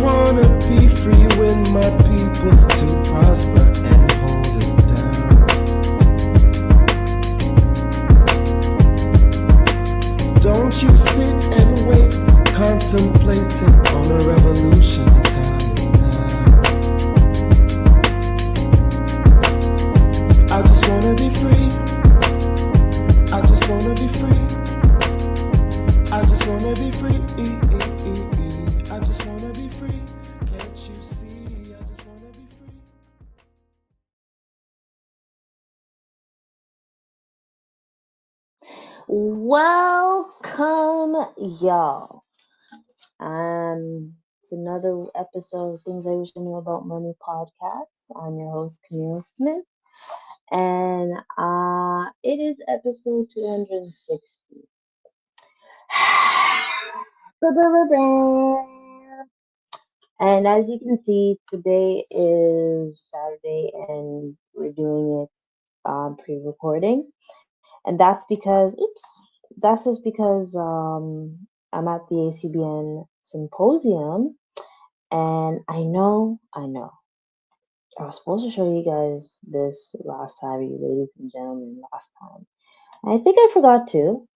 wanna be free with my people to prosper and hold it down. Don't you sit and wait, contemplating on a revolution. The time is now. I just wanna be free. I just wanna be free. I just wanna be free. I just wanna be free. Can't you see? I just wanna be free. Welcome, y'all. It's another episode of Things I Wish I Knew About Money podcast. I'm your host, Kamille Smith, and it is episode 260. And as you can see, today is Saturday, and we're doing it pre-recording, and that's just because I'm at the ACBN symposium, and I know. I was supposed to show you guys this last time, you ladies and gentlemen, last time. I think I forgot to,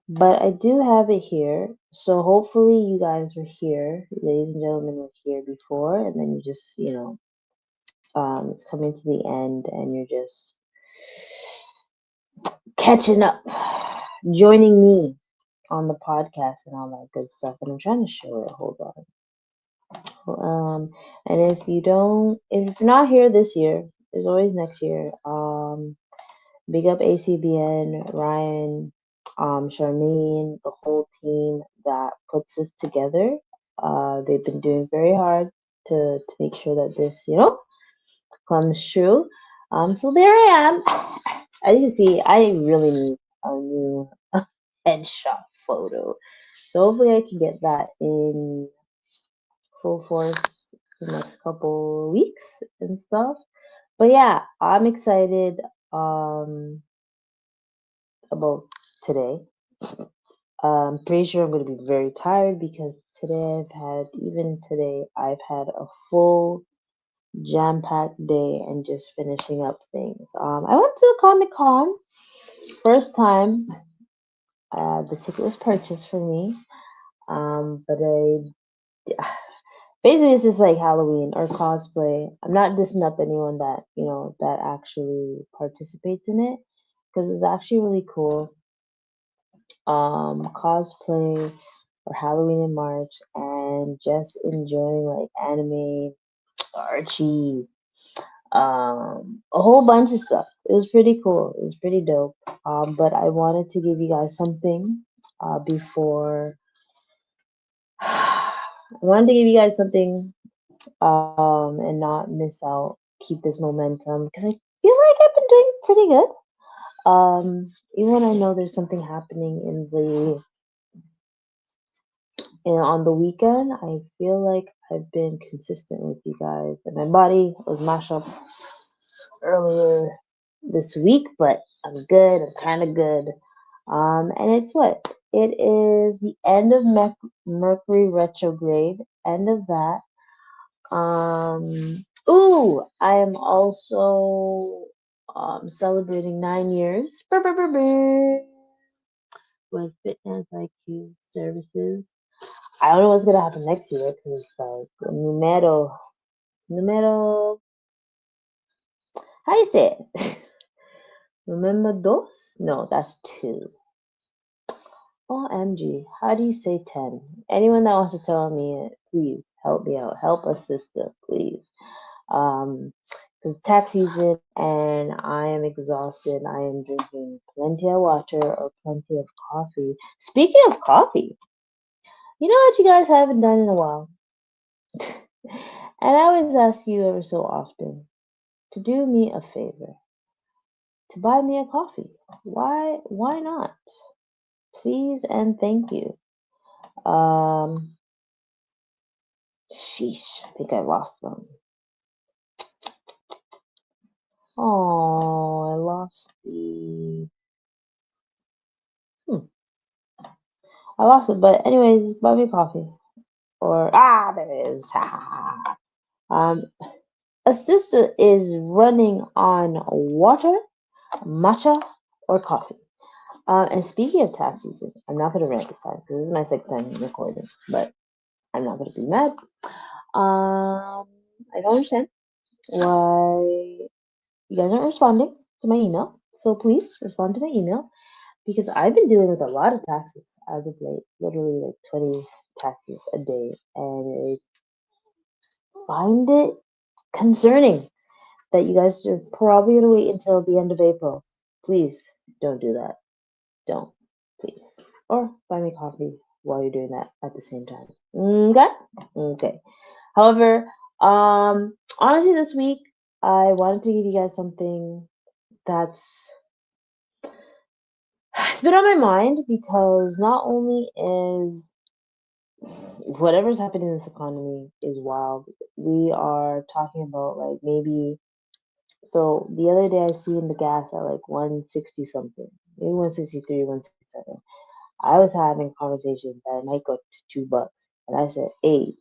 but I do have it here. So hopefully you guys were here, ladies and gentlemen were here before, and then you just, it's coming to the end and you're just catching up, joining me on the podcast and all that good stuff. And I'm trying to show it. Hold on. And if you're not here this year, there's always next year. Big up ACBN, Ryan, Charmaine, the whole team that puts this together. They've been doing very hard to make sure that this, comes true. So there I am. As you can see, I really need a new headshot photo. So hopefully I can get that in full force the next couple weeks and stuff. But yeah, I'm excited about today. I'm pretty sure I'm going to be very tired because today I've had a full jam-packed day and just finishing up things. I went to the Comic-Con first time. The ticket was purchased for me, but basically it's just like Halloween or cosplay. I'm not dissing up anyone that that actually participates in it, because it's actually really cool. Cosplay for Halloween in March and just enjoying like anime, Archie, a whole bunch of stuff. It was pretty cool. It was pretty dope. But I wanted to give you guys something before. I wanted to give you guys something and not miss out. Keep this momentum because I feel like I've been doing pretty good. Even when I know there's something happening on the weekend, I feel like I've been consistent with you guys. And my body was mashed up earlier this week, but I'm good. I'm kind of good. And it's what? It is the end of Mercury retrograde. End of that. I am also celebrating 9 years with FitnanceIQ services. I don't know what's gonna happen next year because like numero, how you say it? Numero dos? No, that's 2. OMG, how do you say 10? Anyone that wants to tell me it, please help me out. Help a sister, please. It's tax season and I am exhausted. I am drinking plenty of water or plenty of coffee. Speaking of coffee, you know what you guys haven't done in a while? And I always ask you ever so often to do me a favor, to buy me a coffee. Why not? Please and thank you. Sheesh, I think I lost them. Oh, I lost I lost it, but anyways, buy me coffee. Or there it is. um, a sister is running on water, matcha, or coffee. And speaking of tax season, I'm not gonna rant this time because this is my second time recording, but I'm not gonna be mad. I don't understand why you guys aren't responding to my email. So please respond to my email because I've been dealing with a lot of taxes as of late, literally like 20 taxes a day, and I find it concerning that you guys are probably gonna wait until the end of April. Please don't do that. Don't, please. Or buy me coffee while you're doing that at the same time. Okay? Okay. However, honestly, this week I wanted to give you guys something that's it's been on my mind because not only is whatever's happening in this economy is wild. We are talking about like maybe so the other day I seen the gas at like 160 something, maybe 163, 167. I was having conversations that it might go to $2. And I said, hey,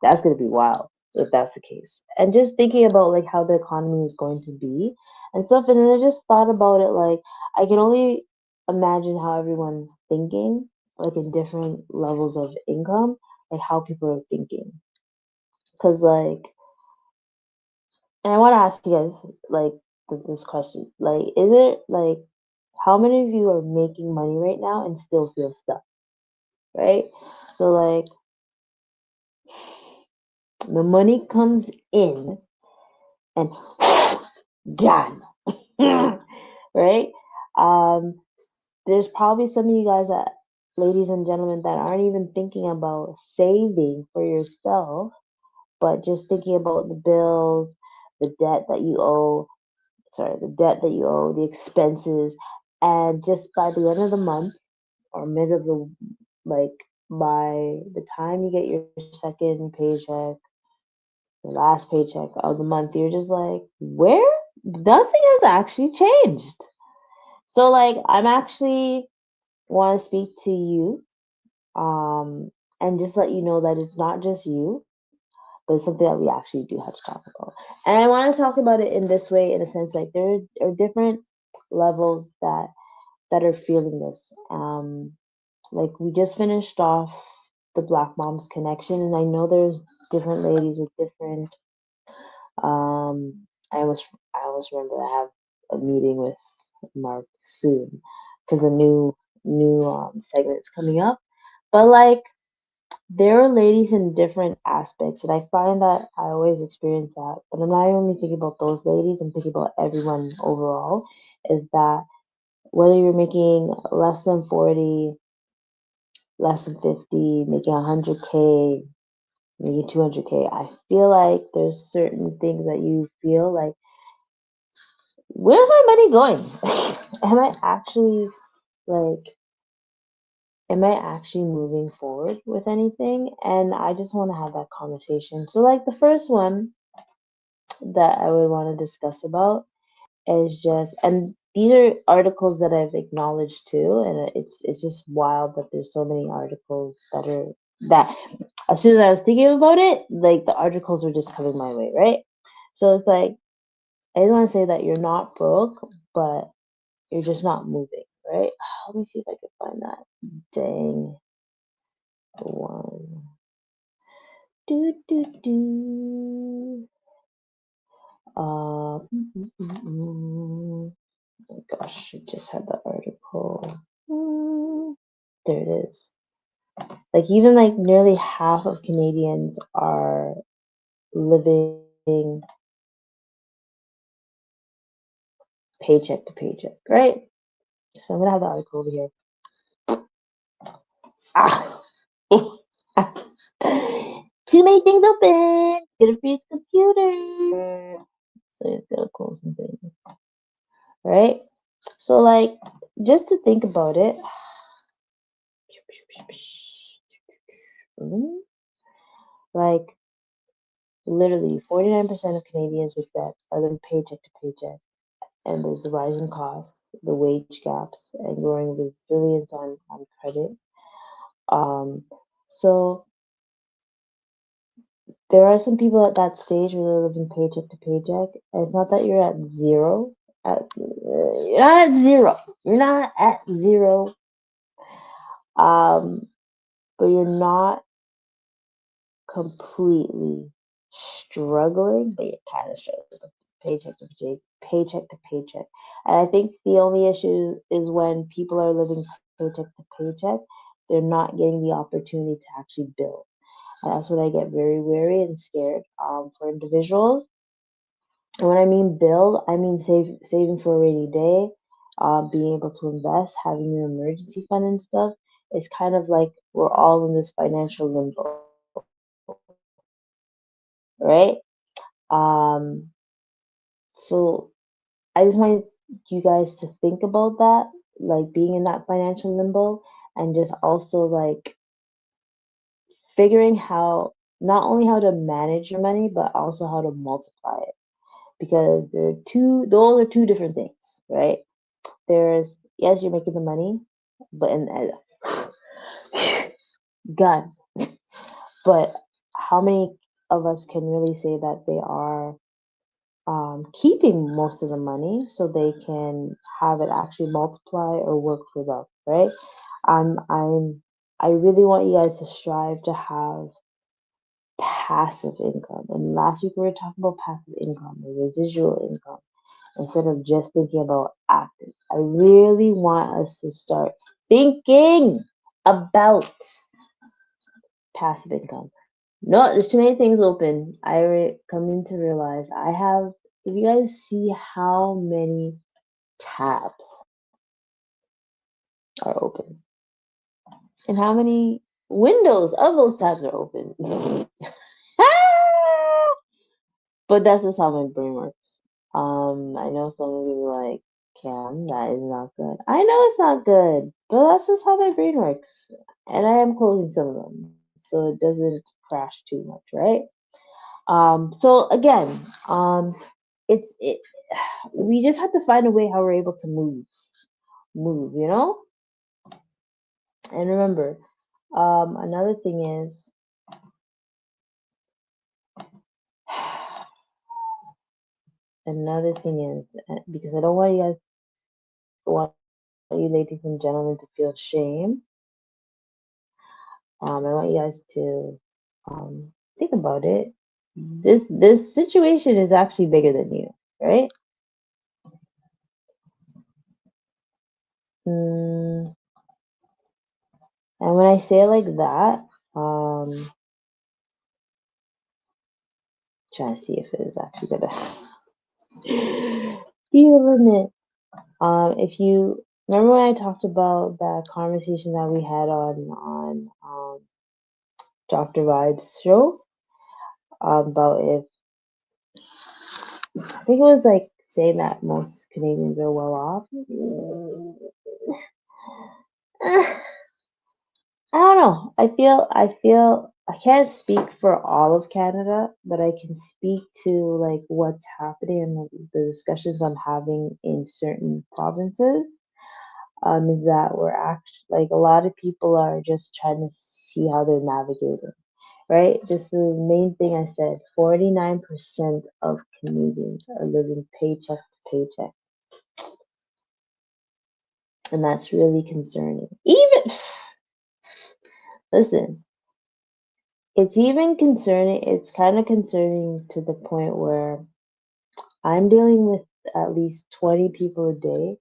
that's gonna be wild if that's the case. And just thinking about like how the economy is going to be and stuff, and then I just thought about it like I can only imagine how everyone's thinking, like in different levels of income, like how people are thinking. Cause like and I wanna ask you guys like this question. Like, is it like how many of you are making money right now and still feel stuck? Right? So like the money comes in and gone. Right? Um, there's probably some of you guys that, ladies and gentlemen, that aren't even thinking about saving for yourself, but just thinking about the bills, the debt that you owe, the expenses, and just by the end of the month or mid of the like by the time you get your second paycheck, the last paycheck of the month, you're just like, where? Nothing has actually changed. So like I'm actually want to speak to you um and just let you know that it's not just you, but it's something that we actually do have to talk about. And I want to talk about it in this way, in a sense, like there are different levels that are feeling this. Like we just finished off the Black Moms Connection, and I know there's different ladies with different. I almost remember I have a meeting with Mark soon because a new segment is coming up. But like there are ladies in different aspects, and I find that I always experience that. But I'm not only thinking about those ladies; I'm thinking about everyone overall. Is that whether you're making less than 40, less than 50, making 100K, making 200K, I feel like there's certain things that you feel like, where's my money going? am I actually like, am I actually moving forward with anything? And I just want to have that conversation. So, like, the first one that I would want to discuss about is just, and these are articles that I've acknowledged too, and it's just wild that there's so many articles that as soon as I was thinking about it, like the articles were just coming my way, right? So it's like I just want to say that you're not broke, but you're just not moving, right? Let me see if I can find that dang one. Do do do. Uh, mm, mm, mm, mm. Oh gosh, I just had the article. There it is. Like even like nearly half of Canadians are living paycheck to paycheck, right? So I'm gonna have the article over here. Ah, too many things open. It's gonna freeze the computer. So it's gonna close some things, right? So like, just to think about it, like literally 49% of Canadians with debt are living paycheck to paycheck, and there's the rising costs, the wage gaps, and growing resilience on credit. Um, so there are some people at that stage where they're living paycheck to paycheck. And it's not that you're at zero. You're not at zero. You're not at zero. Um, but you're not completely struggling, but you're kind of struggling paycheck to paycheck to paycheck. And I think the only issue is when people are living paycheck to paycheck, they're not getting the opportunity to actually build. And that's when I get very wary and scared for individuals. And when I mean build, I mean saving for a rainy day, being able to invest, having your emergency fund and stuff. It's kind of like we're all in this financial limbo, right? Um, so I just want you guys to think about that, like being in that financial limbo, and just also like figuring how not only how to manage your money, but also how to multiply it. Because those are two different things, right? There's, yes, you're making the money, but God, but how many of us can really say that they are keeping most of the money so they can have it actually multiply or work for them, right? I really want you guys to strive to have passive income. And last week we were talking about passive income or residual income instead of just thinking about active. I really want us to start thinking about passive income. No, there's too many things open. Coming to realize I have. If you guys see how many tabs are open and how many windows of those tabs are open, but that's just how my brain works. I know some of you are like, Cam, that is not good. I know it's not good, but that's just how my brain works. And I am closing some of them, so it doesn't crash too much, right? So again, it we just have to find a way how we're able to move, you know? And remember, another thing is because I don't want you guys want you ladies and gentlemen to feel shame. I want you guys to think about it. This situation is actually bigger than you, right? Mm, and when I say it like that, trying to see if it is actually gonna see the limit. If you remember when I talked about that conversation that we had on Dr. Vibe's show about if I think it was like saying that most Canadians are well off. I don't know. I feel I can't speak for all of Canada, but I can speak to like what's happening and the discussions I'm having in certain provinces. Is that we're actually like a lot of people are just trying to see how they're navigating, right? Just the main thing I said, 49% of Canadians are living paycheck to paycheck. And that's really concerning. Even listen, it's even concerning, it's kind of concerning to the point where I'm dealing with at least 20 people a day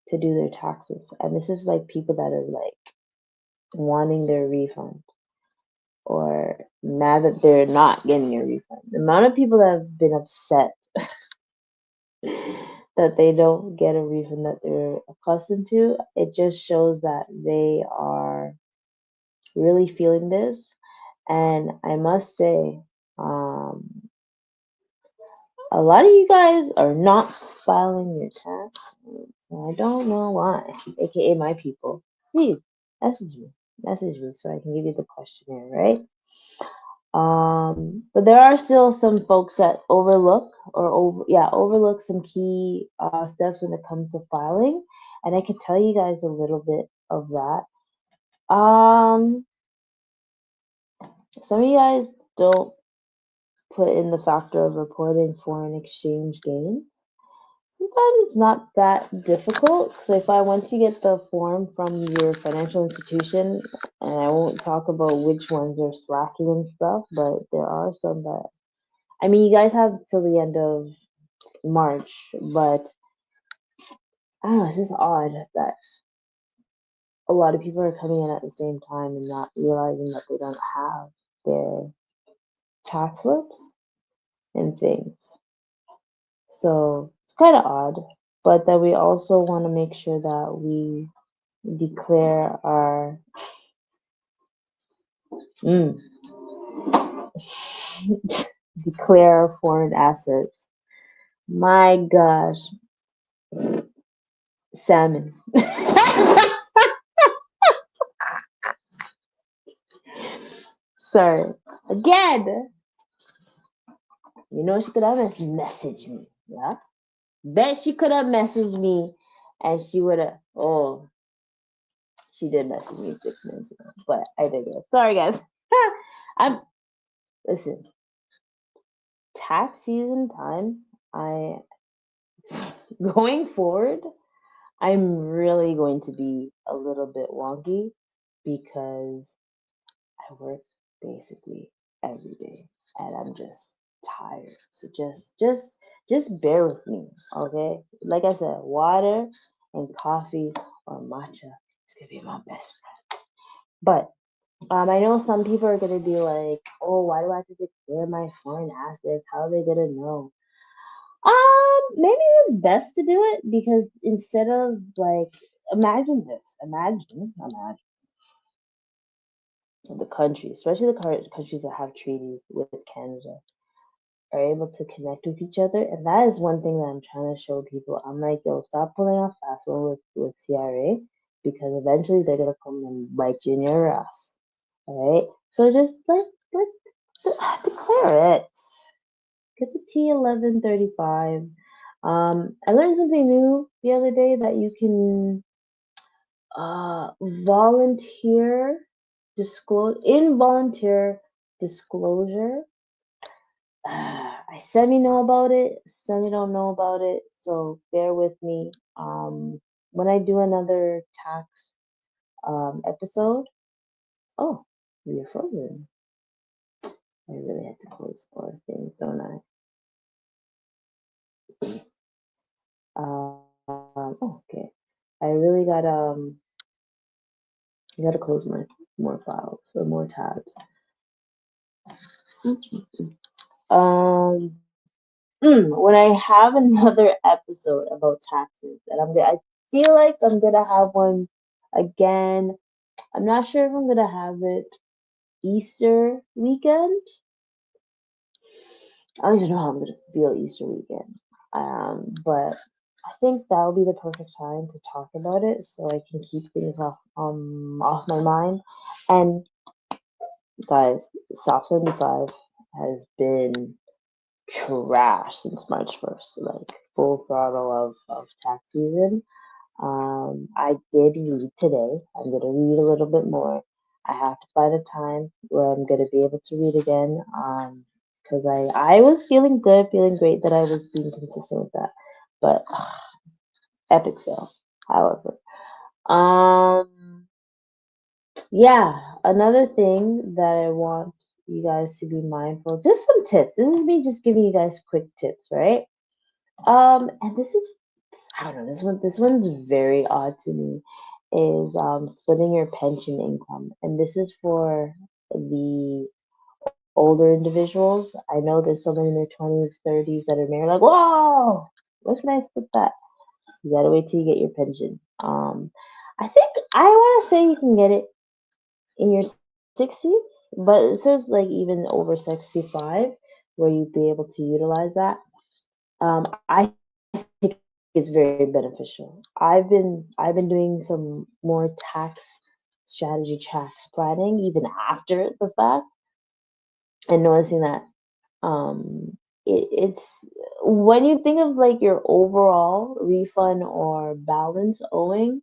to do their taxes. And this is like people that are like wanting their refund or mad that they're not getting a refund. The amount of people that have been upset that they don't get a refund that they're accustomed to, it just shows that they are really feeling this. And I must say, a lot of you guys are not filing your tax. I don't know why, aka my people. Please message me so I can give you the questionnaire, right? But there are still some folks that overlook some key steps when it comes to filing, and I can tell you guys a little bit of that. Um, some of you guys don't put in the factor of reporting foreign exchange gains. Sometimes it's not that difficult. So if I went to get the form from your financial institution, and I won't talk about which ones are slacking and stuff, but there are some that, I mean, you guys have till the end of March, but I don't know, it's just odd that a lot of people are coming in at the same time and not realizing that they don't have their tax slips and things. So it's kind of odd, but that we also want to make sure that we declare our mm, declare our foreign assets. My gosh, salmon. Sorry. Again, you know she could have messaged me. Yeah, bet she could have messaged me, and she would have. Oh, she did message me 6 minutes ago, but I digress. Sorry, guys. I'm listen. Tax season time. I going forward. I'm really going to be a little bit wonky because I work basically every day and I'm just tired. So just bear with me, okay? Like I said, water and coffee or matcha is gonna be my best friend. But I know some people are gonna be like, oh, why do I have to declare my foreign assets? How are they gonna know? Maybe it was best to do it because instead of like, imagine this, imagine the country, especially the countries that have treaties with Canada, are able to connect with each other, and that is one thing that I'm trying to show people. I'm like, yo, stop pulling off fast one with CRA because eventually they're gonna come and bite you in your ass. All right, so just like declare it. Get the T1135. I learned something new the other day that you can volunteer disclose involuntary disclosure. I semi know about it, semi don't know about it, so bear with me. When I do another tax episode, oh, you're frozen. I really had to close 4 things, don't I? Oh, okay. I really gotta close my more files or more tabs. Um, when I have another episode about taxes, and I feel like I'm gonna have one again. I'm not sure if I'm gonna have it Easter weekend. I don't even know how I'm gonna feel Easter weekend. But I think that'll be the perfect time to talk about it, so I can keep things off my mind. And guys, South 75 has been trash since March 1st, like full throttle of tax season. I did read today. I'm going to read a little bit more. I have to find a time where I'm going to be able to read again because I was feeling good, feeling great that I was being consistent with that. But epic fail, however. Yeah, another thing that I want you guys to be mindful, just some tips. This is me just giving you guys quick tips, right? And this is, I don't know, this one's very odd to me, is splitting your pension income. And this is for the older individuals. I know there's someone in their 20s, 30s that are married, like, whoa, where can I split that? You gotta wait till you get your pension. I think I want to say you can get it in your 60s, but it says like even over 65 where you'd be able to utilize that. I think it's very beneficial. I've been doing some more tax strategy tax planning even after the fact and noticing that it's when you think of like your overall refund or balance owing,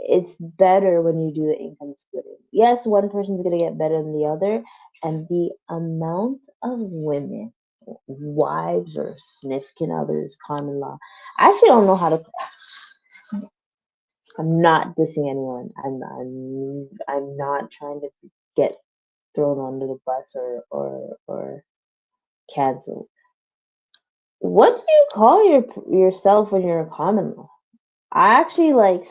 it's better when you do the income splitting. Yes, one person's gonna get better than the other, and the amount of women, wives or significant others, common law. I actually don't know how to. I'm not dissing anyone. I'm not trying to get thrown under the bus or canceled. What do you call yourself when you're a common law? I actually like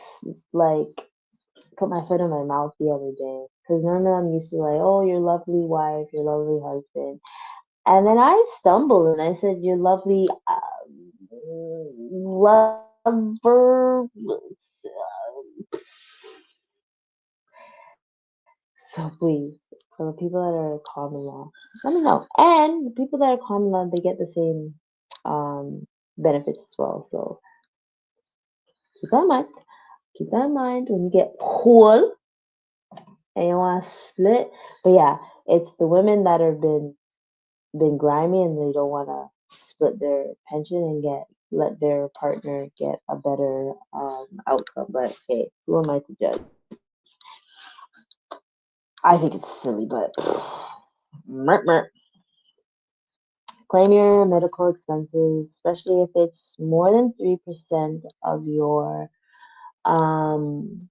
put my foot in my mouth the other day because normally I'm used to like, oh, your lovely wife, your lovely husband, and then I stumbled and I said, your lovely lover. So please, for the people that are common law, let me know. And the people that are common law, they get the same benefits as well. So keep that in mind. Keep that in mind when you get whole and you want to split. But yeah, it's the women that have been grimy and they don't want to split their pension and let their partner get a better outcome. But hey, who am I to judge? I think it's silly, but claim your medical expenses, especially if it's more than 3% of your um,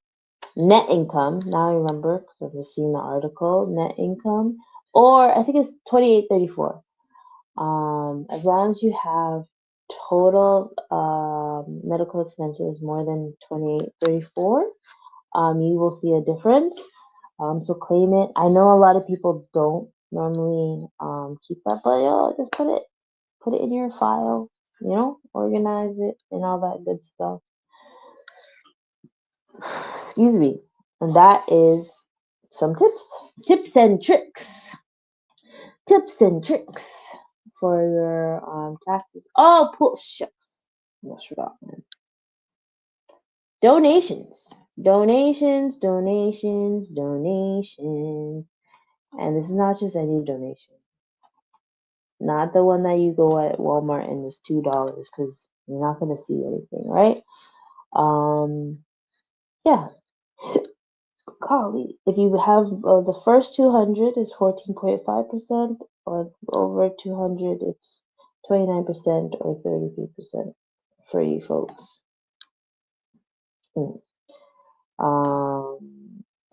net income. Now I remember because I've seen the article, net income, or I think it's 2834. As long as you have total medical expenses more than 2834, you will see a difference. So claim it. I know a lot of people don't normally keep that, but just put it in your file, organize it and all that good stuff. Excuse me. And that is some tips and tricks, tips and tricks for your taxes. Oh, shucks. Almost forgot, man. Donations. Donations. And this is not just any donation. Not the one that you go at Walmart and it's $2 because you're not gonna see anything, right? Yeah. Golly, if you have the first 200 is 14.5%, or over 200 it's 29% or 33% for you folks. But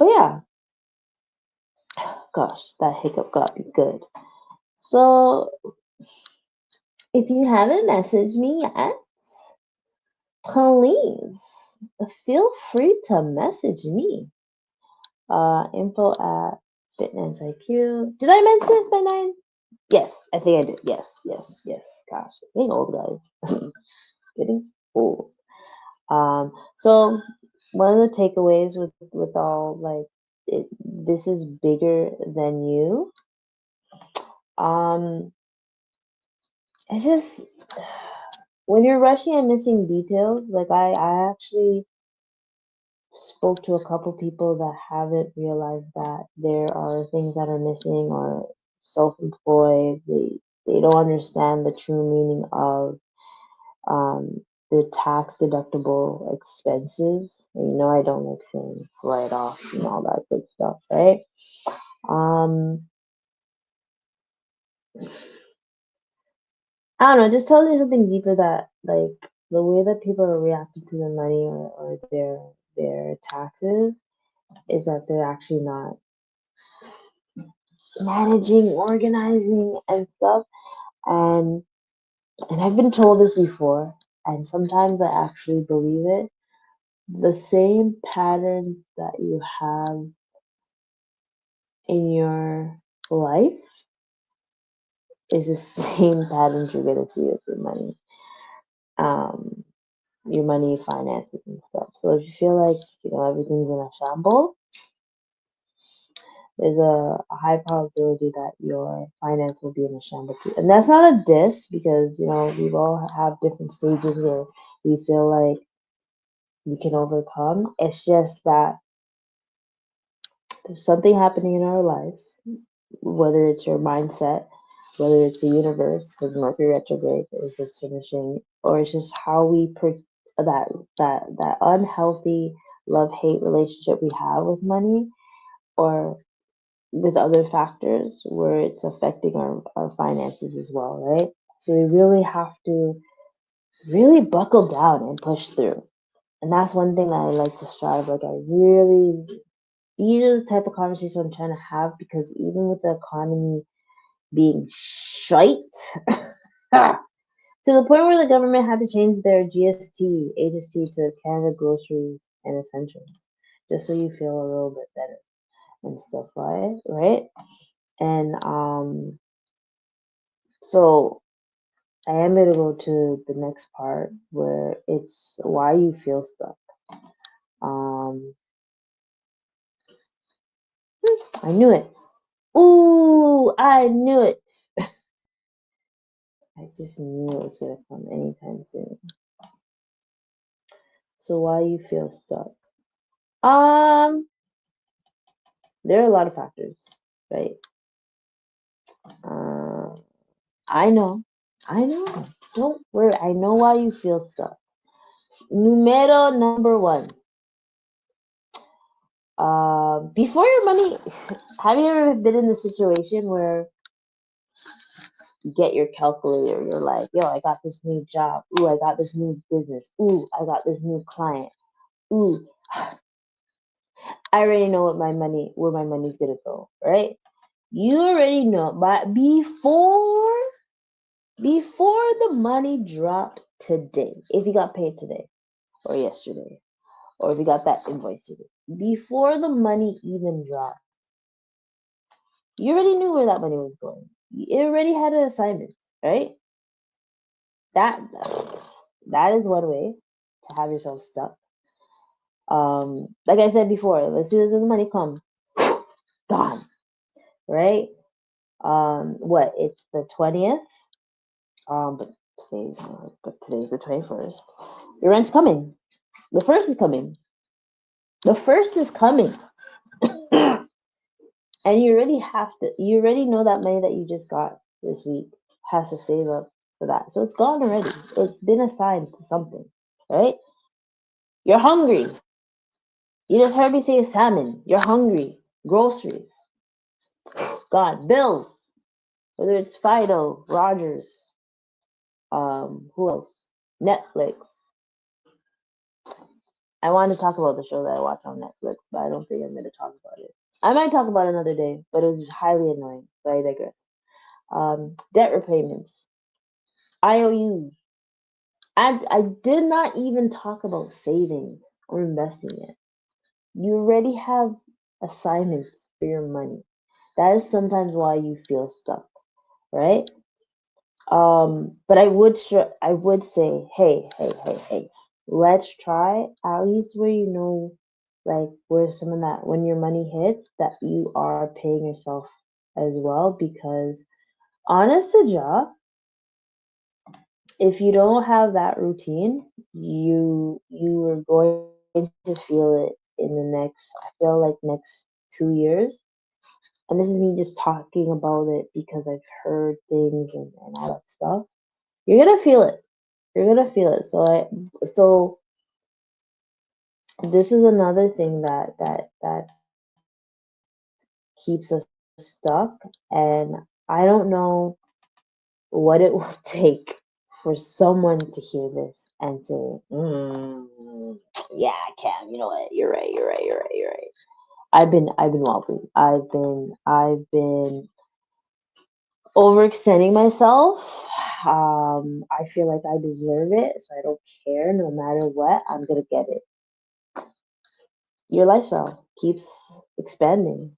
yeah, gosh, that hiccup got me good. So if you haven't messaged me yet, please feel free to message me. Info at FitnanceIQ. Did I mention this by 9? Yes, I think I did. Yes. Gosh, getting old, guys. Getting old. So one of the takeaways with all this is bigger than you. It's just when you're rushing and missing details. Like I actually spoke to a couple people that haven't realized that there are things that are missing or self-employed. They don't understand the true meaning of the tax deductible expenses. And I don't like saying write off and all that good stuff, right? I don't know, just tells me something deeper that like the way that people are reacting to the money or their taxes is that they're actually not managing, organizing and stuff. And I've been told this before, and sometimes I actually believe it. The same patterns that you have in your life is the same patterns you're gonna see with um, your money, finances, and stuff. So if you feel like everything's in a shambles, there's a high probability that your finance will be in a shambles too. And that's not a diss because we all have different stages where we feel like we can overcome. It's just that there's something happening in our lives, whether it's your mindset, whether it's the universe, because Mercury retrograde is just finishing, or it's just how we that unhealthy love-hate relationship we have with money or with other factors where it's affecting our finances as well, right? So we really have to really buckle down and push through. And that's one thing that I like to strive. Like I really, these are the type of conversation I'm trying to have because even with the economy being shite, to the point where the government had to change their GST, HST to Canada Groceries and Essentials, just so you feel a little bit better and stuff, right? And so I am gonna go to the next part where it's why you feel stuck. Um, I knew it. Ooh, I knew it. I just knew it was gonna come anytime soon. So why you feel stuck? Um, there are a lot of factors, right? Uh, I know, I know. Don't worry. I know why you feel stuck. Numero number one. Before your money, have you ever been in the situation where you get your calculator, you're like, yo, I got this new job. Ooh, I got this new business. Ooh, I got this new client. Ooh, I already know where my money's gonna go, right? You already know, but before the money dropped today, if you got paid today or yesterday, or if you got that invoice today, before the money even dropped, you already knew where that money was going. You already had an assignment, right? That that is one way to have yourself stuck. Like I said before, as soon as the money comes, gone, right? What? It's the 20th. But today's the 21st. Your rent's coming. The first is coming. The first is coming. And you already know that money that you just got this week has to save up for that. So it's gone already. It's been assigned to something, right? You're hungry. You just heard me say salmon. You're hungry. Groceries. Gone. Bills. Whether it's Fido, Rogers, who else? Netflix. I wanted to talk about the show that I watch on Netflix, but I don't think I'm going to talk about it. I might talk about it another day, but it was highly annoying. But I digress. Debt repayments, IOUs. I did not even talk about savings or investing yet. You already have assignments for your money. That is sometimes why you feel stuck, right? But I would say, hey, let's try at least where you know, like where some of that when your money hits that you are paying yourself as well because honest to job, if you don't have that routine, you are going to feel it in the next. I feel like next 2 years, and this is me just talking about it because I've heard things and all that stuff. You're gonna feel it. You're gonna feel it. So this is another thing that keeps us stuck, and I don't know what it will take for someone to hear this and say, "Yeah, Cam, you know what? You're right. I've been wobbling. I've been overextending myself. I feel like I deserve it, so I don't care. No matter what, I'm gonna get it. Your lifestyle keeps expanding.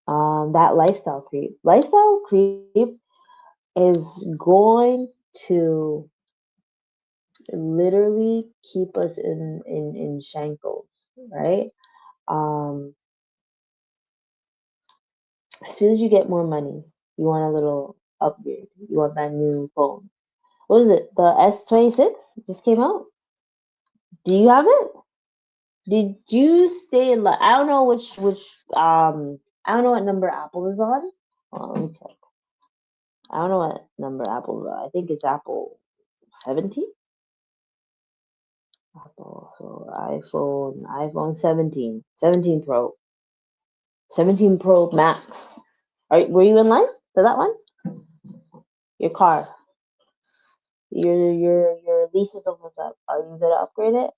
That lifestyle creep is going to literally keep us in shackles, right? Um, as soon as you get more money, you want a little upgrade. You want that new phone. What is it? The S26 just came out. Do you have it? Did you stay in? I don't know which. I don't know what number Apple is on. Let me check. I don't know what number Apple is on. I think it's Apple 17. Apple. So iPhone 17 Pro, 17 Pro Max. Were you in line for that one? Your car, your lease is almost up. Are you gonna upgrade it?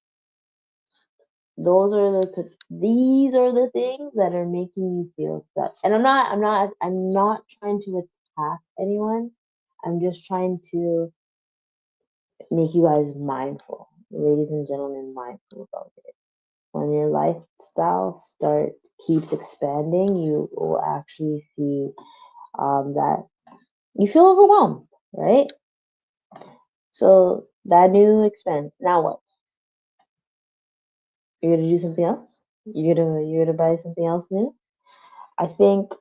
These are the things that are making you feel stuck. And I'm not trying to attack anyone. I'm just trying to make you guys mindful, ladies and gentlemen, mindful about it. When your lifestyle keeps expanding, you will actually see that you feel overwhelmed, right? So that new expense. Now what? You're gonna do something else? You're gonna buy something else new? I think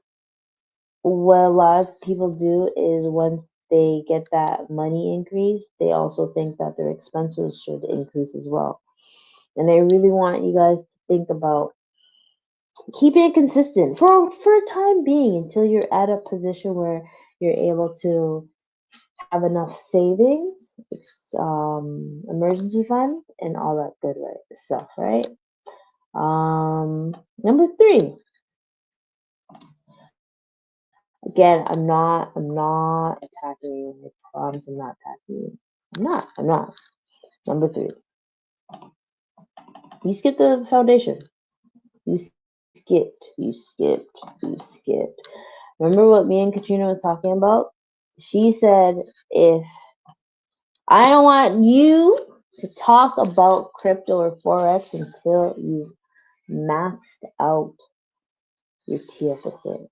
what a lot of people do is once they get that money increase, they also think that their expenses should increase as well. And I really want you guys to think about keeping it consistent for a time being until you're at a position where you're able to have enough savings, emergency fund, and all that good stuff, right? Number three. Again, I'm not attacking you. I promise I'm not attacking you. I'm not. Number three. You skipped the foundation. You you skipped. Remember what me and Katrina was talking about? She said, if I don't want you to talk about crypto or Forex until you maxed out your TFSA.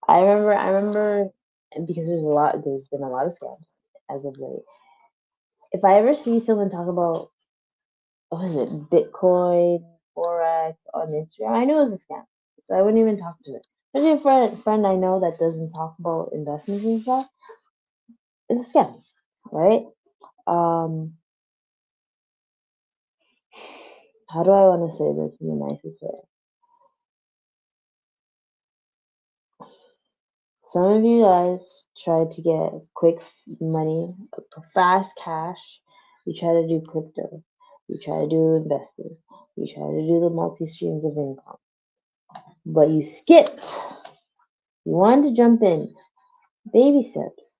I remember, and because there's been a lot of scams as of late. If I ever see someone talk about, what is it, Bitcoin, Forex on Instagram, I knew it was a scam. So I wouldn't even talk to it. Especially a friend I know that doesn't talk about investments and stuff, it's a scam, right? Um, how do I want to say this in the nicest way? Some of you guys try to get quick money, fast cash. You try to do crypto. You try to do investing. You try to do the multi streams of income. But you skipped. You wanted to jump in, baby steps,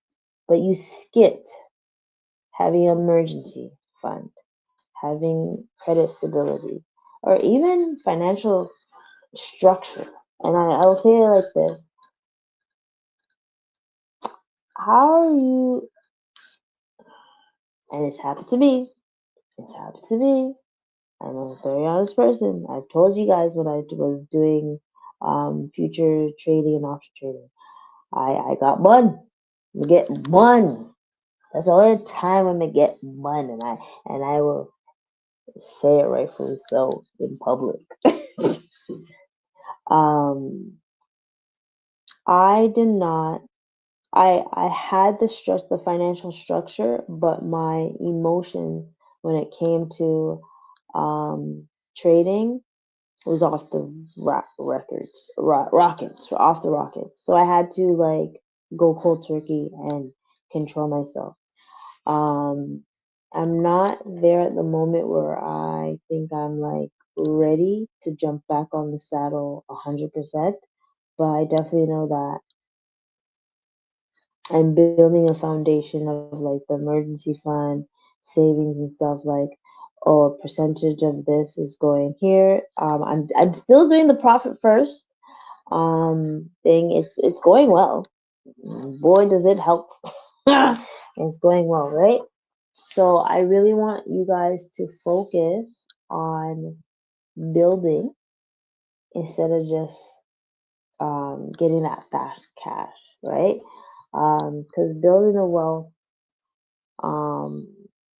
but you skipped having an emergency fund, having credit stability, or even financial structure. And I'll say it like this. How are you, and it's happened to me, I'm a very honest person. I've told you guys when I was doing future trading and option trading. I got one. I get one. That's the only time I'm gonna get one, and I will say it rightfully so in public. um, I did not. I had the financial structure, but my emotions when it came to trading was off the rockets. So I had to like go cold turkey and control myself. Um, I'm not there at the moment where I think I'm like ready to jump back on the saddle 100%, but I definitely know that I'm building a foundation of like the emergency fund, savings and stuff like, oh, a percentage of this is going here. I'm still doing the profit first thing. It's going well. Boy, does it help. It's going well, right? So I really want you guys to focus on building instead of just getting that fast cash, right? Because building a wealth um,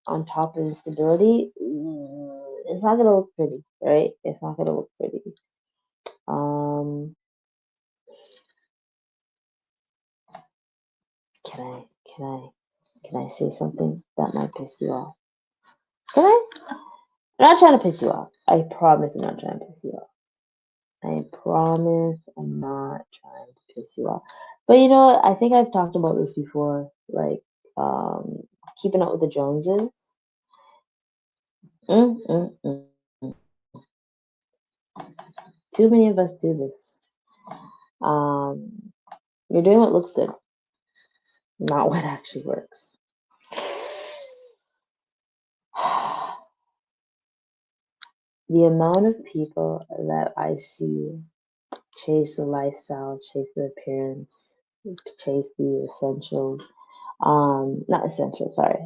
on top of instability, it's not gonna look pretty, right? It's not gonna look pretty. Um, can I can I can I say something that might piss you off? Can I? I'm not trying to piss you off. I promise I'm not trying to piss you off. I promise I'm not trying to piss you off. But you know what? I think I've talked about this before, like keeping up with the Joneses. Mm, mm, mm. Too many of us do this. Um, you're doing what looks good, not what actually works. The amount of people that I see chase the lifestyle, chase the appearance, chase the essentials, not essentials, sorry,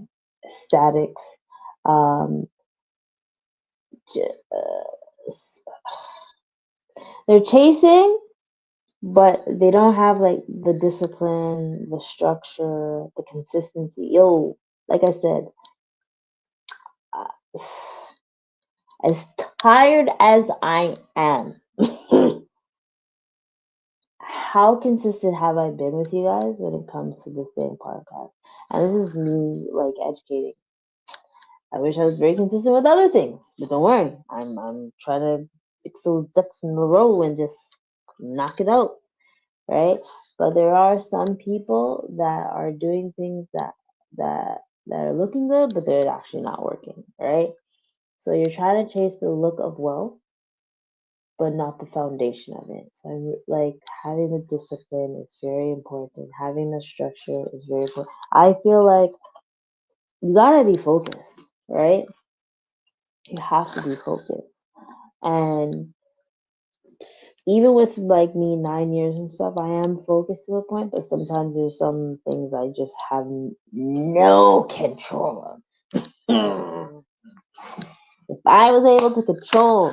statics, um, they're chasing, but they don't have like the discipline, the structure, the consistency. Yo, like I said, uh, as tired as I am, how consistent have I been with you guys when it comes to this dang podcast? And this is me like educating. I wish I was very consistent with other things, but don't worry, I'm trying to fix those ducks in a row and just knock it out, right? But there are some people that are doing things that are looking good, but they're actually not working, right? So you're trying to chase the look of wealth, but not the foundation of it. So I'm like having the discipline is very important. Having the structure is very important. I feel like you gotta be focused, right? You have to be focused. And even with like me 9 years and stuff, I am focused to a point, but sometimes there's some things I just have no control of. If I was able to control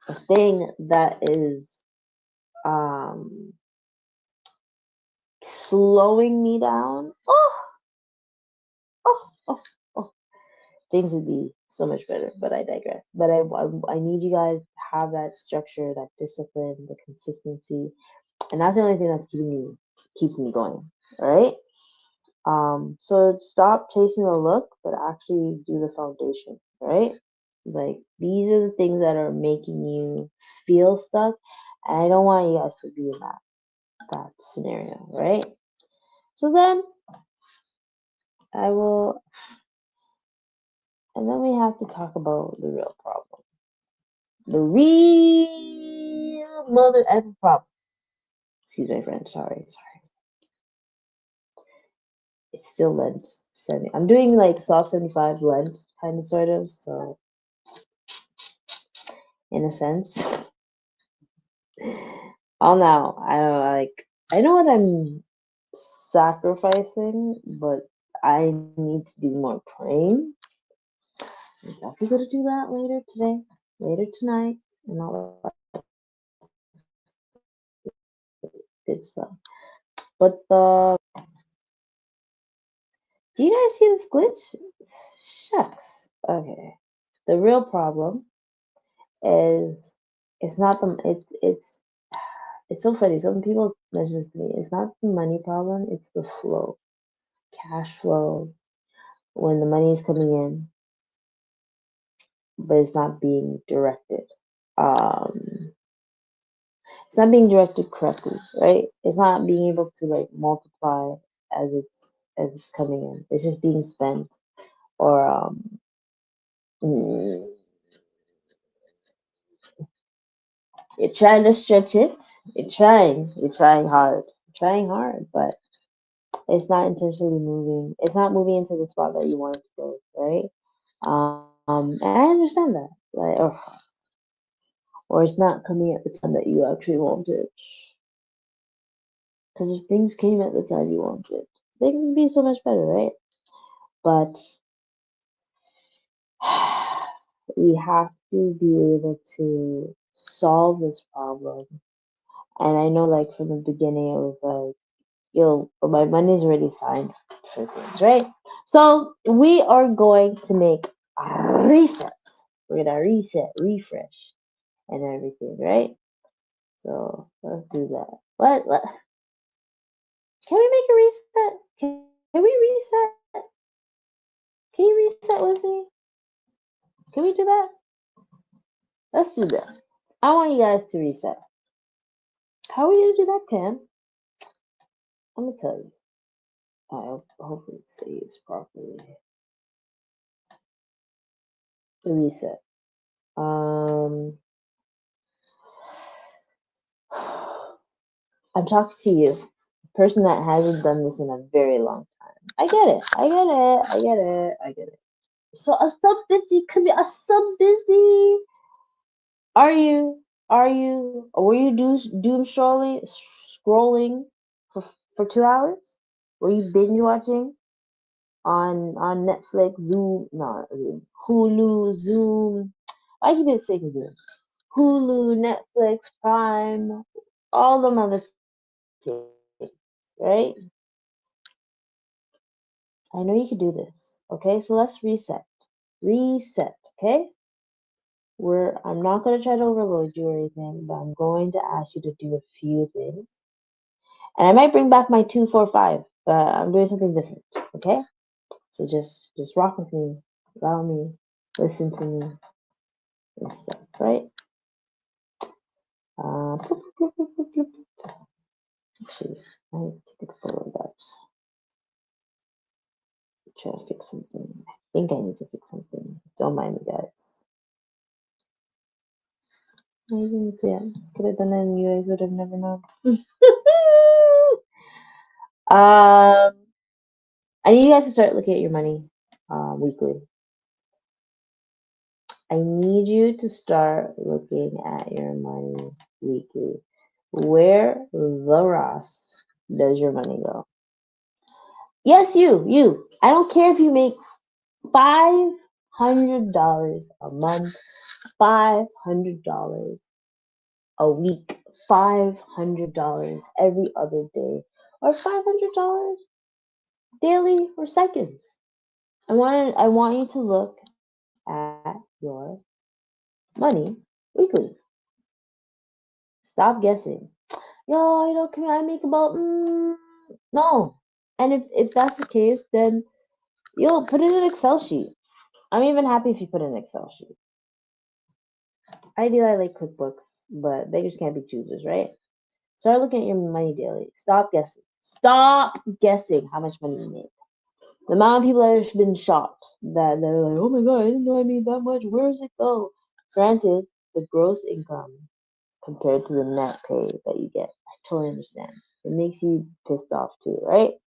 a thing that is um slowing me down, oh, oh, oh, things would be so much better. But I digress. But I need you guys to have that structure, that discipline, the consistency, and that's the only thing that's keeps me going. All right. So stop chasing the look, but actually do the foundation. Right. Like these are the things that are making you feel stuck, and I don't want you guys to be in that scenario. Right. So then I will, and then we have to talk about the real problem. The real mother ever problem. Excuse my French. Sorry. It's still Lent. I'm doing like soft 75 Lent kind of sort of. So in a sense, all now I know what I'm sacrificing, but I need to do more praying. I'm definitely gonna do that later today, later tonight, and all that good stuff. But do you guys see this glitch? Shucks. Okay. The real problem is it's not the it's so funny. Some people mention this to me. It's not the money problem, it's the flow. Cash flow when the money is coming in, but it's not being directed. Um it's not being directed correctly, right? It's not being able to like multiply as it's coming in. It's just being spent or mm, you're trying to stretch it. You're trying hard. Trying hard, but it's not intentionally moving. It's not moving into the spot that you want it to go, right? And I understand that, like, or it's not coming at the time that you actually wanted. Because if things came at the time you wanted, things would be so much better, right? But we have to be able to solve this problem. And I know, like from the beginning, it was like, yo, my money's already signed for things, right? So we are going to make resets. We're gonna reset, refresh, and everything, right? So let's do that. What? Can we make a reset? Can we reset? Can you reset with me? Can we do that? Let's do that. I want you guys to reset. How are we gonna do that, Cam? I'm gonna tell you. I hope it saves properly. reset. I'm talking to you, a person that hasn't done this in a very long time. I get it. I get it. I get it. I get it. So a sub busy could be a sub busy. Are you? Are you? Or were you doom scrolling for 2 hours? Were you binge watching on Netflix, Zoom, no, Zoom, Hulu, Zoom? I keep it saying Zoom. Hulu, Netflix, Prime, all them other things, right? I know you can do this. Okay, so let's reset. Reset, okay? I'm not gonna try to overload you or anything, but I'm going to ask you to do a few things. And I might bring back my 245, but I'm doing something different. Okay? So just rock with me, allow me, listen to me and stuff, right? Actually, I need to take a photo of that. Try to fix something. I think I need to fix something. Don't mind me, guys. I didn't see it. Could have done it and you guys would have never known. I need you guys to start looking at your money weekly. I need you to start looking at your money weekly. Where the Ross does your money go? Yes, you. I don't care if you make $500 a month, $500 a week, $500 every other day, or $500 daily or seconds. I want you to look at your money weekly. Stop guessing. Yo, can I make about no? And if that's the case, then you'll put it in an Excel sheet. I'm even happy if you put in an Excel sheet. Ideally, I like QuickBooks, but beggars can't be choosers, right? Start looking at your money daily. Stop guessing. Stop guessing how much money you make. The amount of people that have been shocked that they're like, oh my god, I didn't know I made that much. Where does it go? Granted, the gross income compared to the net pay that you get, I totally understand. It makes you pissed off too, right?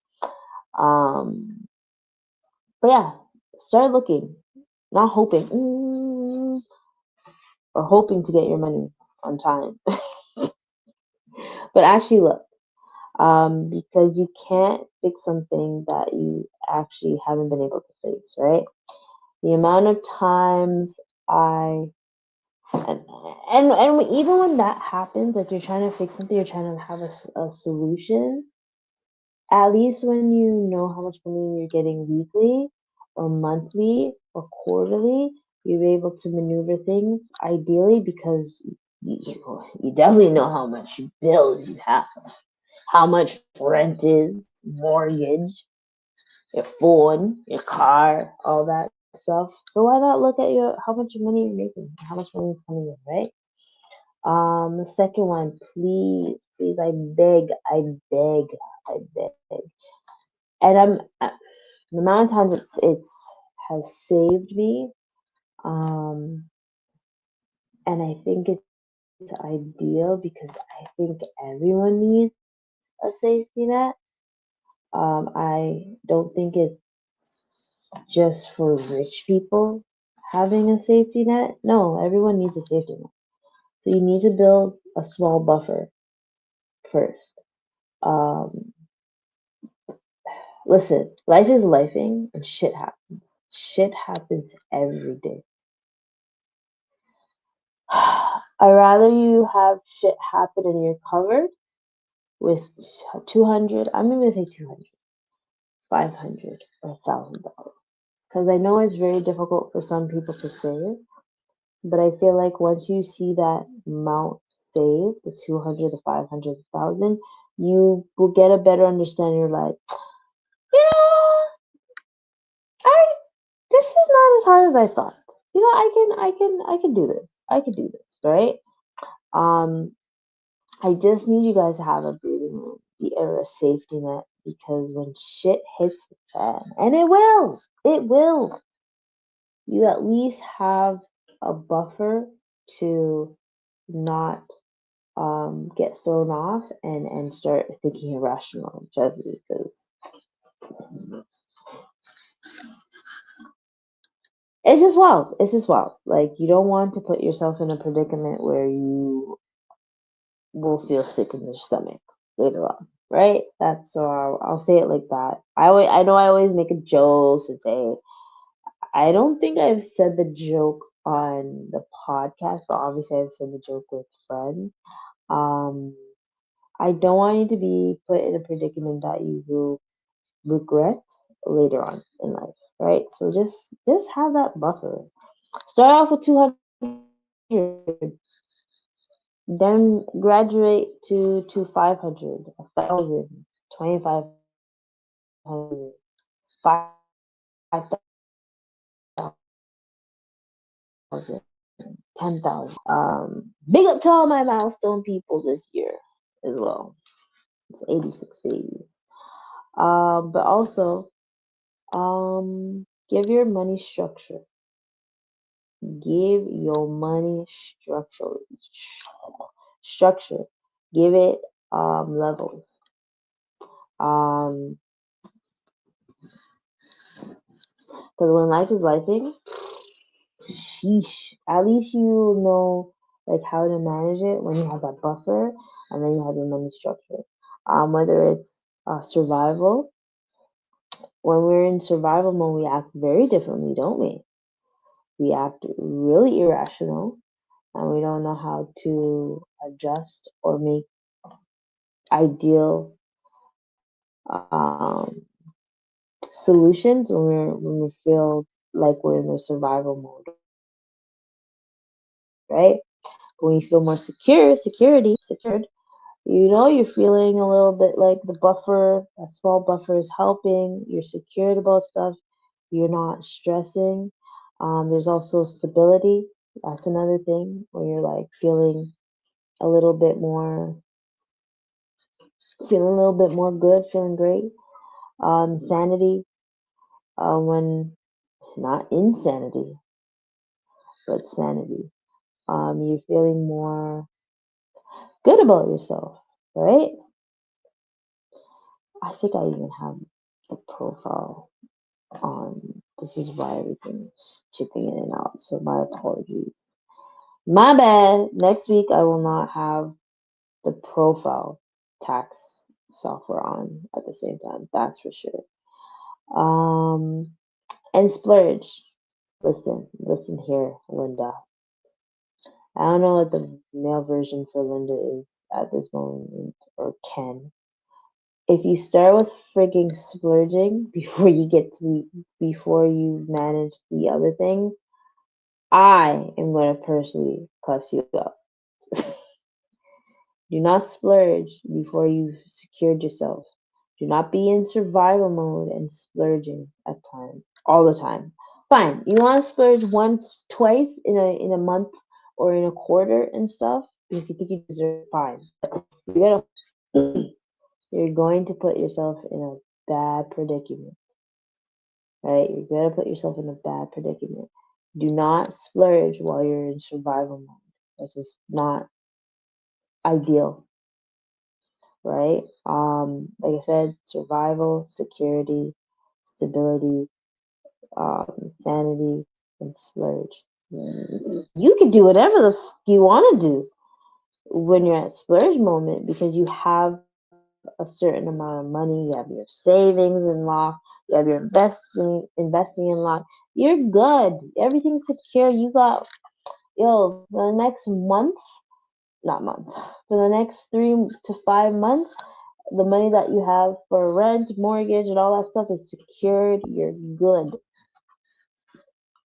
But yeah, start looking, not hoping, or hoping to get your money on time, but actually look, because you can't fix something that you actually haven't been able to face, right? The amount of times and even when that happens, like you're trying to fix something, you're trying to have a solution. At least when you know how much money you're getting weekly or monthly or quarterly, you're able to maneuver things ideally because you definitely know how much bills you have, how much rent is, mortgage, your phone, your car, all that stuff. So why not look at how much money you're making, how much money is coming in, right? The second one, please, I beg, I beg. And the amount of times it's has saved me, um, and I think it's ideal because I think everyone needs a safety net. I don't think it's just for rich people having a safety net. No, everyone needs a safety net. So you need to build a small buffer first. Um, Listen, life is lifing and shit happens. Shit happens every day. I'd rather you have shit happen and you're covered with 200, I'm going to say 200, 500, or $1,000. Because I know it's very difficult for some people to save, but I feel like once you see that amount saved, the 200, the 500, 1,000, you will get a better understanding. You're like, you know, I this is not as hard as I thought. I can do this. I can do this, right? Um, I just need you guys to have a breathing room, or a safety net, because when shit hits the fan, and it will, you at least have a buffer to not get thrown off and start thinking irrational. Trust me, because it's just wild. It's just wild. Like you don't want to put yourself in a predicament where you will feel sick in your stomach later on, right? That's so I'll say it like that. I know I always make a joke and say I don't think I've said the joke on the podcast, but obviously I've said the joke with friends. Um, I don't want you to be put in a predicament that you will regret later on in life, right? So just have that buffer. Start off with 200, then graduate to 500, 1,000, 2,500, 5,000, 10,000. Big up to all my milestone people this year as well. It's 86 days. But also, give your money structure. Give your money structure. Give it levels. Um, because when life is lifing, sheesh, at least you know like how to manage it when you have that buffer and then you have your money structure. Whether it's survival, when we're in survival mode, we act very differently, don't we? We act really irrational and we don't know how to adjust or make ideal um, solutions when we feel like we're in the survival mode, right? When you feel more secured, you're feeling a little bit like the buffer, a small buffer is helping. You're secured about stuff. You're not stressing. There's also stability. That's another thing where you're like a little bit more, feeling a little bit more good, feeling great. Sanity, when not insanity, but sanity. You're feeling more good about yourself, right? I think I even have the profile on. This is why everything's chipping in and out. So my apologies. My bad. Next week I will not have the profile tax software on at the same time. That's for sure. Um, and splurge. Listen here, Linda. I don't know what the male version for Linda is at this moment, or Ken. If you start with freaking splurging before you manage the other thing, I am going to personally cuss you out. Do not splurge before you've secured yourself. Do not be in survival mode and splurging at times, all the time. Fine, you want to splurge once, twice in a month or in a quarter and stuff because you think you deserve it. Fine. You're gonna you're going to put yourself in a bad predicament, right? You're going to put yourself in a bad predicament. Do not splurge while you're in survival mode. That's just not ideal, right? Like I said, survival, security, stability, sanity, and splurge. You can do whatever the you want to do when you're at splurge moment because you have a certain amount of money, you have your savings in lock, you have your investing in lock. You're good. Everything's secure. You got for the next month, not month, for the next 3 to 5 months, the money that you have for rent, mortgage, and all that stuff is secured. You're good.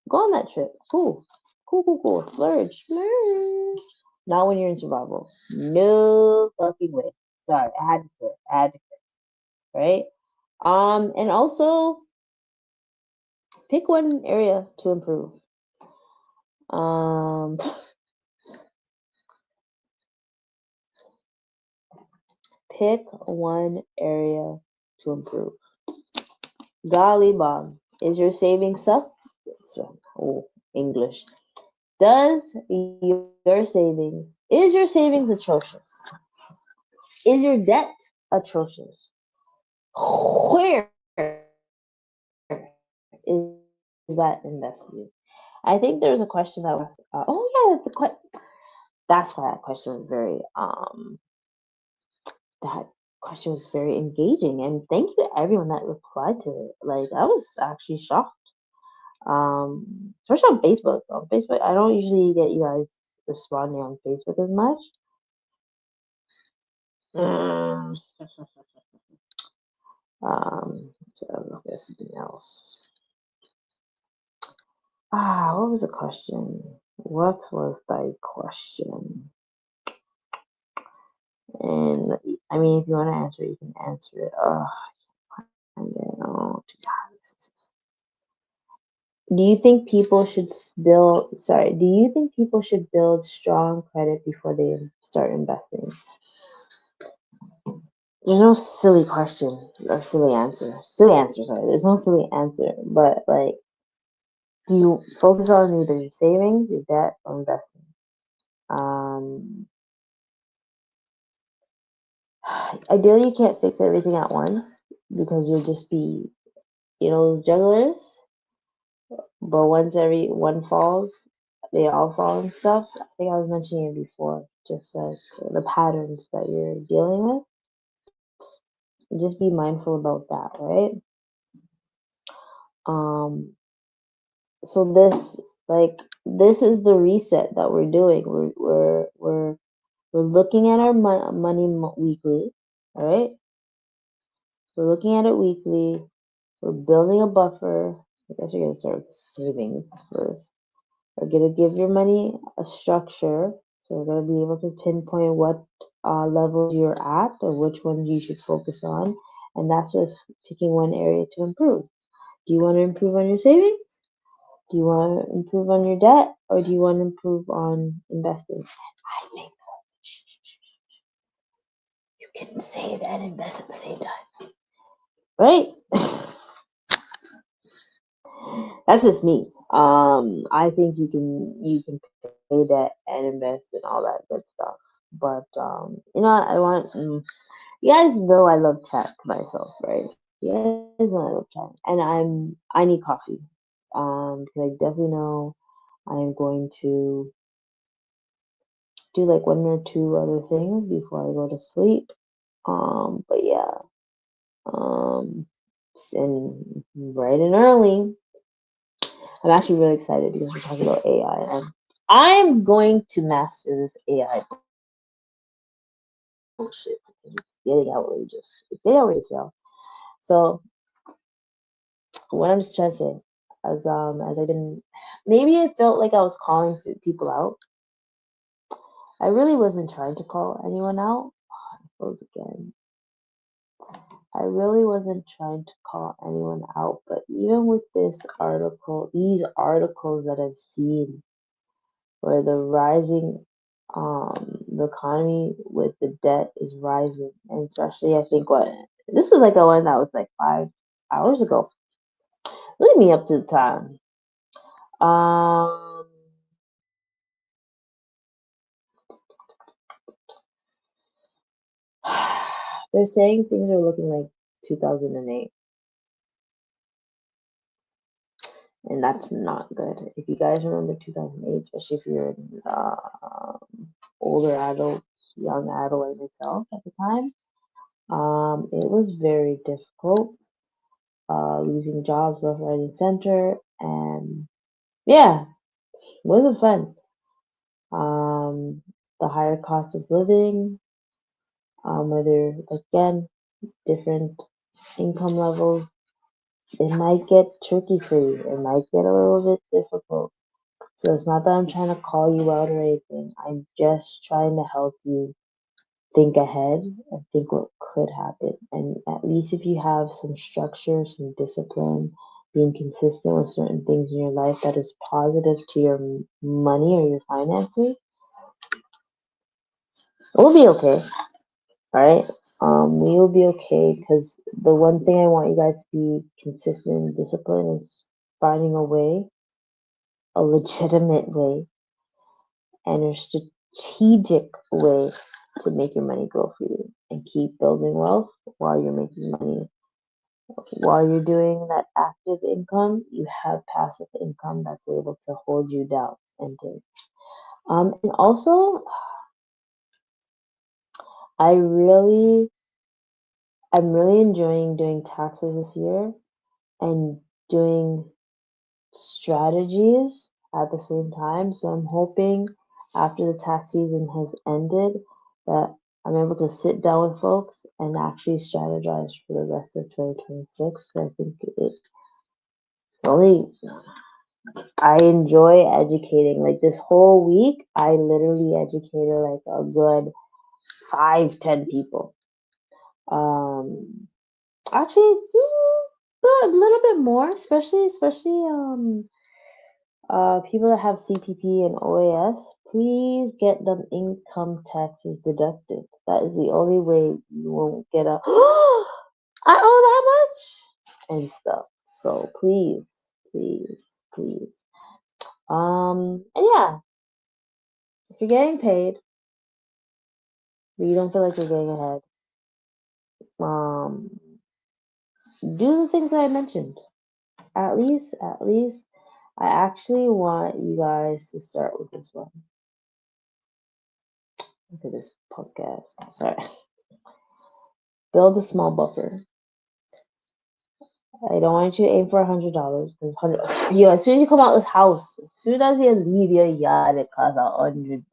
Go on that trip. Cool. Cool. Splurge. Splurge. Not when you're in survival. No fucking way. Sorry, I had to say it. I had to, right? And also pick one area to improve. Um, pick one area to improve. Golly bomb. Is your saving suck? Oh, English. Does your savings, is your savings atrocious? Is your debt atrocious? Where is that invested? I think there's a question that was, oh yeah, that's why that question was very, that question was very engaging. And thank you to everyone that replied to it. Like, I was actually shocked. Especially on Facebook. On Facebook, I don't usually get you guys responding on Facebook as much. Mm, so I'll look at something else. What was the question? What was thy question? And I mean, if you want to answer it, you can answer it. And then, oh, do you think people should build? Sorry, do you think people should build strong credit before they start investing? There's no silly question or silly answer. Silly answer, sorry. There's no silly answer. But like, do you focus on either your savings, your debt, or investing? Um, Ideally, you can't fix everything at once because you'll just be, those jugglers. But once every one falls, they all fall and stuff. I think I was mentioning it before, just like the patterns that you're dealing with. Just be mindful about that, right? Um, so this is the reset that we're doing. We're looking at our money weekly, all right? We're looking at it weekly. We're building a buffer. I guess you're gonna start with savings first. We're gonna give your money a structure. So we're gonna be able to pinpoint what levels you're at or which ones you should focus on, and that's with picking one area to improve. Do you want to improve on your savings? Do you want to improve on your debt, or do you want to improve on investing? I think you can save and invest at the same time, right? That's just me. I think you can pay debt and invest and all that good stuff. But you guys know I love chat to myself, right? You guys know I love chat, and I need coffee. Because I definitely know I am going to do like one or two other things before I go to sleep. But yeah, um, and bright and early. I'm actually really excited because we're talking about AI, and I'm going to master this AI bullshit because it's getting outrageous. It's getting outrageous, y'all. So what I'm just trying to say, as I've been, maybe it felt like I was calling people out. I really wasn't trying to call anyone out. Close again. I really wasn't trying to call anyone out, but even with these articles that I've seen, where the economy with the debt is rising, and especially I think this is like a one that was like 5 hours ago. Lead me up to the time. Um, they're saying things are looking like 2008, and that's not good. If you guys remember 2008, especially if you're an older adult, young adult like myself at the time, it was very difficult. Losing jobs left, right, and center, and yeah, it wasn't fun. The higher cost of living, whether again different income levels, it might get tricky for you. It might get a little bit difficult. So it's not that I'm trying to call you out or anything. I'm just trying to help you think ahead and think what could happen. And at least if you have some structure, some discipline, being consistent with certain things in your life that is positive to your money or your finances, we'll be okay. All right. We will be okay because the one thing I want you guys to be consistent and disciplined is finding a way a legitimate way and a strategic way to make your money grow for you and keep building wealth while you're making money. While you're doing that active income, you have passive income that's able to hold you down and things. And also, I'm really enjoying doing taxes this year and doing strategies at the same time. So I'm hoping after the tax season has ended that I'm able to sit down with folks and actually strategize for the rest of 2026. I think it's only I enjoy educating. Like this whole week, I literally educated like a good 5, 10 people. Actually, a little bit more, especially people that have CPP and OAS. Please get them income taxes deducted. That is the only way you won't get a I owe that much and stuff. So please, please, please. And yeah, if you're getting paid, but you don't feel like you're getting ahead, do the things that I mentioned. At least, I actually want you guys to start with this one. Look at this podcast. Sorry. Build a small buffer. I don't want you to aim for $100 because as soon as you come out of this house, as soon as you leave your yard, it costs $100.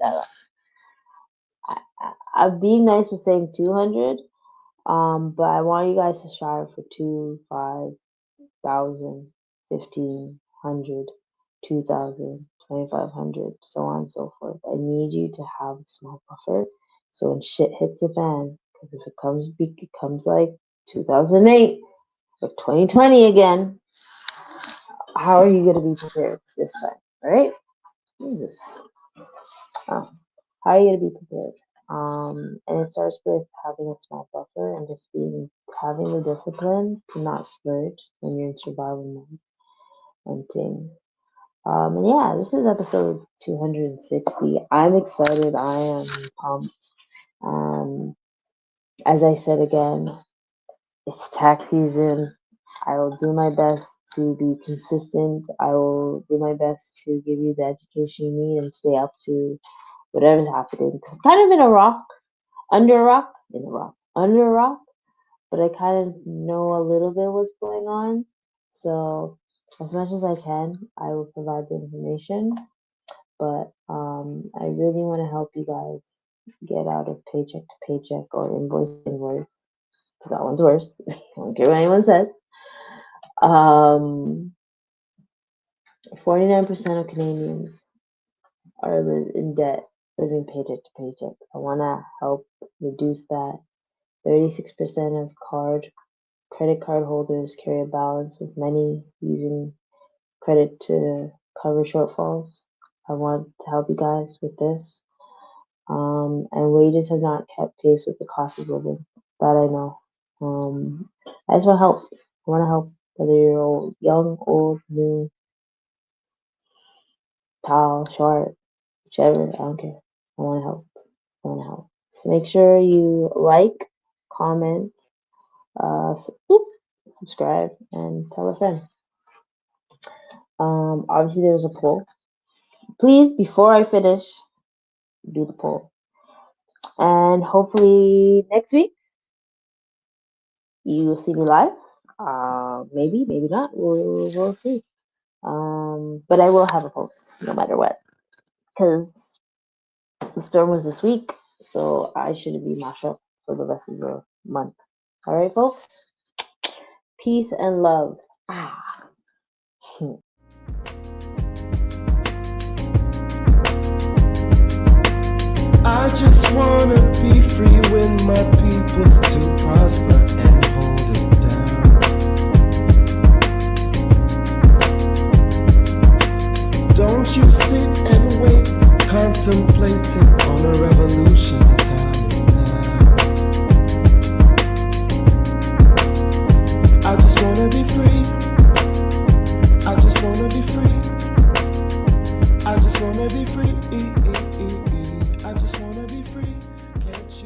I'm being nice with saying 200, but I want you guys to strive for 2, 5,000, 1,500, 2,000, 2,500, so on and so forth. I need you to have a small buffer so when shit hits the fan, because if it comes like 2008 or 2020 again, how are you going to be prepared this time, right? Jesus. How are you going to be prepared? And it starts with having a small buffer and just having the discipline to not splurge when you're in survival mode and things. And yeah, this is episode 260. I'm excited. I am pumped. As I said again, it's tax season. I will do my best to be consistent. I will do my best to give you the education you need and stay up to whatever's happening. I'm kind of in a rock, under a rock, under a rock, but I kind of know a little bit what's going on. So as much as I can, I will provide the information. But I really want to help you guys get out of paycheck to paycheck or invoice to invoice, because that one's worse. I don't care what anyone says. 49% of Canadians are in debt, living paycheck to paycheck. I want to help reduce that. 36% of credit card holders carry a balance, with many using credit to cover shortfalls. I want to help you guys with this. And wages have not kept pace with the cost of living. That I know. I just want to help. I want to help, whether you're old, young, old, new, tall, short, whichever. I don't care. I want to help. I want to help. So make sure you like, comment, subscribe, and tell a friend. Obviously, there's a poll. Please, before I finish, do the poll. And hopefully next week you will see me live. Maybe not. We'll see. But I will have a post no matter what, because the storm was this week, so I shouldn't be mashed up for the rest of the month. All right, folks. Peace and love. I just wanna be free with my people to prosper and hold it down. Don't you sit and wait, contemplating on a revolution. The time is now. I just wanna be free. I just wanna be free. be free. Can't